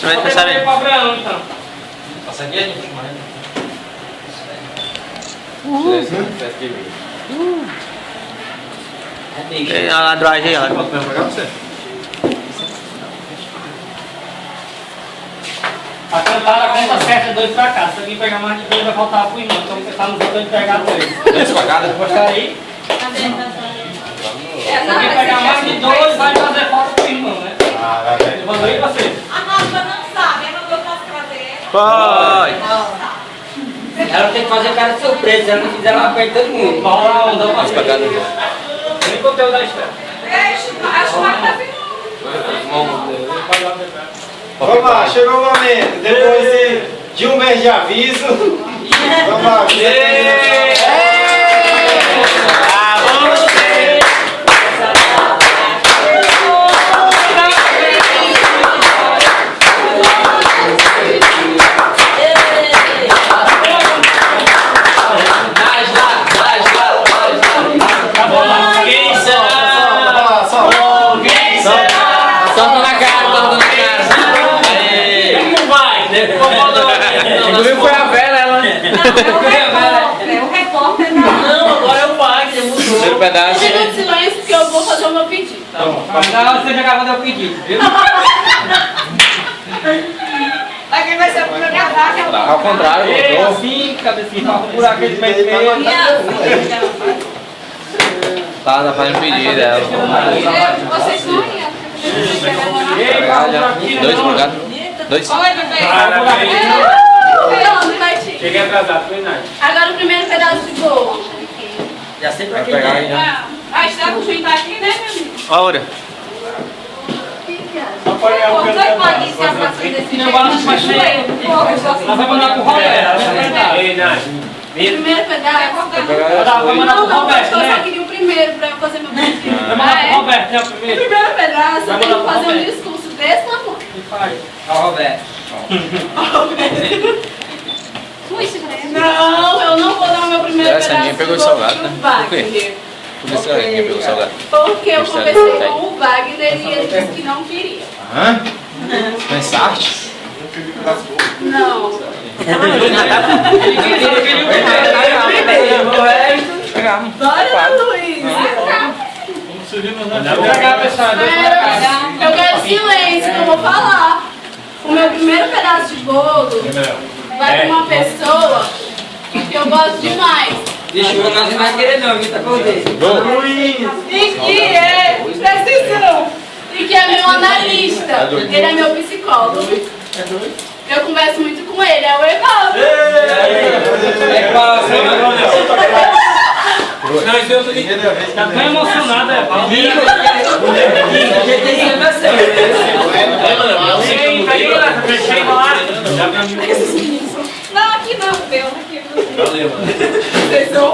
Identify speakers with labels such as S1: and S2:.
S1: vai começar aí.
S2: Passa aqui, a gente
S1: Tem a ladragem aí, ó.
S3: Vou pegar você.
S4: A cantada conta certa 2 pra cá. Se alguém pegar mais de 2 vai voltar pro irmão. Então você tá no botão de pegar 2.
S2: 2 pra cada.
S4: Mostra aí. Se alguém pegar mais de 2 vai fazer falta pro irmão, né?
S3: Ah, vai ver.
S4: Eu mandei você.
S5: A Rafa não sabe, ela não posso fazer.
S1: Vai!
S6: Ela tem que fazer cara de surpresa, se ela não fizer, ela perde todo mundo.
S4: Vamos lá, onda pra
S2: Pra cada.
S4: Nem conteúdo da história.
S5: Acho que tá vindo.
S3: Vamos lá, chegou o momento. Depois de um mês de aviso. Vamos lá.
S6: Solta na cara, solta na cara.
S4: Não vai!
S6: Inclusive foi a vela, ela.
S5: É o repórter da...
S6: Não, agora é o pai, que mudou. Terceiro pedaço.
S7: Fica em silêncio que eu vou fazer o meu pedido.
S4: Tá bom. Mas você já acabou de dar o pedido, viu?
S5: Aqui vai ser o primeiro ataque.
S6: Ao contrário,
S4: Ei,
S6: voltou.
S4: assim, cabecinha, pra furar aquele peito meio.
S6: Tá fazendo pedido, ela.
S5: Vocês não iam.
S4: Ei,
S6: Pegar já.
S4: aqui,
S6: 2
S4: não.
S6: por cada. 2.
S5: Oi, bebê.
S7: Não, vai te.
S4: Cheguei atrasado, foi nada.
S7: Agora o primeiro pedaço de bolo.
S6: Já sei pra
S2: Vai
S6: quem
S2: pegar
S6: é.
S2: aí, né?
S5: Ah, está com o juiz aqui, né, meu amigo?
S1: Hora.
S4: Só pode
S5: Pô, não pode ser a fazer desse
S4: Não,
S5: jeito.
S4: vai mais cheio. Nós vamos mandar pro Roberto. Ei, Nath.
S7: Primeiro pedaço.
S4: Vai mandar pro
S7: Não,
S4: Roberto,
S7: eu só
S4: né?
S7: queria o primeiro pra eu fazer meu pedido.
S4: Vai mandar pro Roberto, né? O primeiro.
S7: Primeiro pedaço, eu
S4: Vai
S7: tenho que
S4: mandar pro
S7: fazer um
S4: Roberto.
S7: discurso desse tamanho.
S4: Que faz?
S6: Ó, Roberto.
S7: Não, eu não vou dar o meu primeiro
S2: Essa
S7: pedaço
S2: ninguém pegou
S7: de
S2: o
S7: bolo
S2: salgado,
S7: pro
S2: né?
S7: Wagner.
S2: Por isso que ninguém pegou o salgado.
S7: Porque eu
S2: Isso é
S7: conversei
S2: verdade.
S7: com o Wagner e ele disse que não queria.
S3: Hã? Pensaste?
S7: Não. Bora, Luiz. Eu quero silêncio, que eu vou falar. O meu primeiro pedaço de bolo vai pra uma pessoa que eu gosto demais.
S6: Deixa eu não mais querer não, viu? Tá com Deus.
S7: E que é precisão. E que é meu analista. Ele é meu psicólogo. Eu converso muito com ele, é o Evandro.
S6: É quase.
S4: Tá tão emocionado, é?
S5: Não, aqui não, meu. Aqui não.
S2: Valeu, mano.
S5: Vocês são...